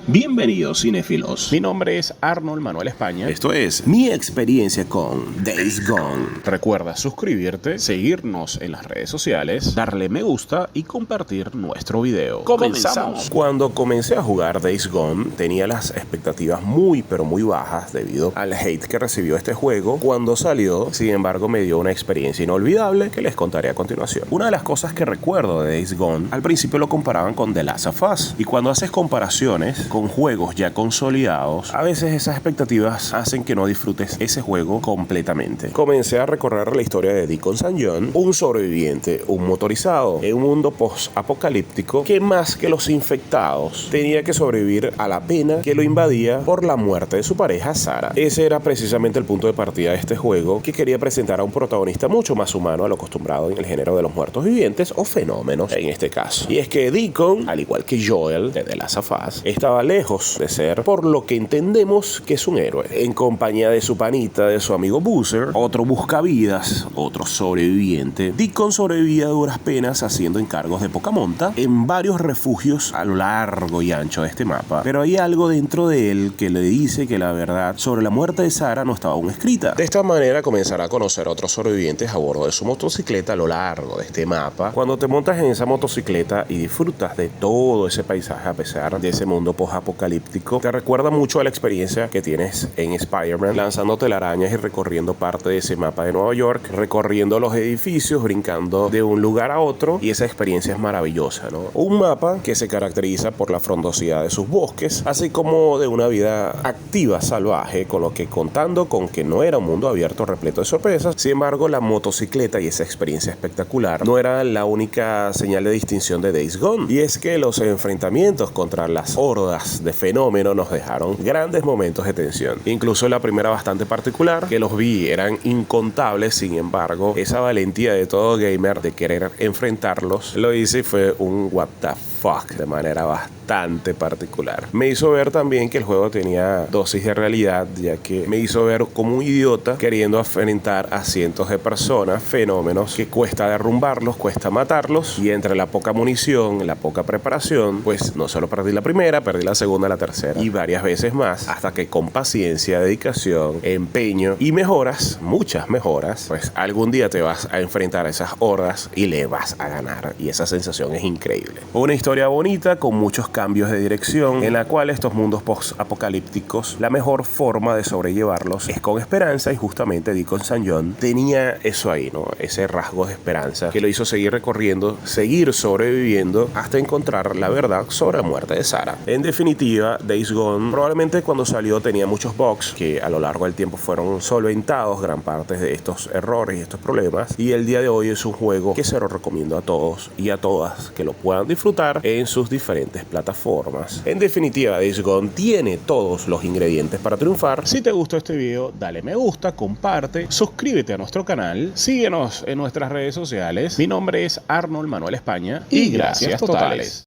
Bienvenidos cinéfilos, Mi nombre es Arnold Manuel España. esto es mi experiencia con Days Gone. Recuerda suscribirte, seguirnos en las redes sociales, darle me gusta y compartir nuestro video. ¡Comenzamos! Cuando comencé a jugar Days Gone tenía las expectativas muy bajas debido al hate que recibió este juego cuando salió. Sin embargo, me dio una experiencia inolvidable que les contaré a continuación. Una de las cosas que recuerdo de Days Gone, al principio lo comparaban con The Last of Us, y cuando haces comparaciones con juegos ya consolidados, a veces esas expectativas hacen que no disfrutes ese juego completamente. Comencé a recorrer la historia de Deacon St. John, un sobreviviente, un motorizado, en un mundo post-apocalíptico que más que los infectados tenía que sobrevivir a la pena que lo invadía por la muerte de su pareja Sarah. Ese era precisamente el punto de partida de este juego, que quería presentar a un protagonista mucho más humano a lo acostumbrado en el género de los muertos vivientes o fenómenos en este caso. Y es que Deacon, al igual que Joel de The Last of Us, estaba lejos de ser por lo que entendemos que es un héroe. En compañía de su panita, de su amigo Boozer, otro buscavidas, otro sobreviviente, Deacon sobrevivía a duras penas haciendo encargos de poca monta en varios refugios a lo largo y ancho de este mapa. Pero hay algo dentro de él que le dice que la verdad sobre la muerte de Sarah no estaba aún escrita. De esta manera comenzará a conocer a otros sobrevivientes a bordo de su motocicleta a lo largo de este mapa. Cuando te montas en esa motocicleta y disfrutas de todo ese paisaje a pesar de ese mundo post-apocalíptico, te recuerda mucho a la experiencia que tienes en Spider-Man, lanzando telarañas y recorriendo parte de ese mapa de Nueva York, recorriendo los edificios, brincando de un lugar a otro, y esa experiencia es maravillosa, ¿no? Un mapa que se caracteriza por la frondosidad de sus bosques, así como de una vida activa, salvaje, con lo que contando con que no era un mundo abierto repleto de sorpresas. Sin embargo, la motocicleta y esa experiencia espectacular no era la única señal de distinción de Days Gone, y es que los enfrentamientos contra las hordas de fenómenos nos dejaron grandes momentos de tensión. Incluso la primera bastante particular, que los vi eran incontables. Sin embargo, esa valentía de todo gamer de querer enfrentarlos lo hice y fue un what the fuck de manera bastante particular. Me hizo ver también que el juego tenía dosis de realidad, ya que me hizo ver como un idiota queriendo enfrentar a cientos de personas, fenómenos que cuesta derrumbarlos, cuesta matarlos, y entre la poca munición, la poca preparación, pues no solo perdí la primera, perdí la segunda, la tercera y varias veces más, hasta que con paciencia, dedicación, empeño y mejoras, muchas mejoras, pues algún día te vas a enfrentar a esas hordas y le vas a ganar, y esa sensación es increíble. Una historia bonita con muchos cambios de dirección, en la cual estos mundos post-apocalípticos, la mejor forma de sobrellevarlos es con esperanza, y justamente Deacon St. John tenía eso ahí, ¿no? Ese rasgo de esperanza que lo hizo seguir recorriendo, seguir sobreviviendo hasta encontrar la verdad sobre la muerte de Sarah. En definitiva, Days Gone probablemente cuando salió tenía muchos bugs que a lo largo del tiempo fueron solventados, gran parte de estos errores y estos problemas, y el día de hoy es un juego que se lo recomiendo a todos y a todas que lo puedan disfrutar en sus diferentes plataformas. En definitiva, Days Gone tiene todos los ingredientes para triunfar. Si te gustó este video, dale me gusta, comparte, suscríbete a nuestro canal, síguenos en nuestras redes sociales. Mi nombre es Arnold Manuel España y gracias totales.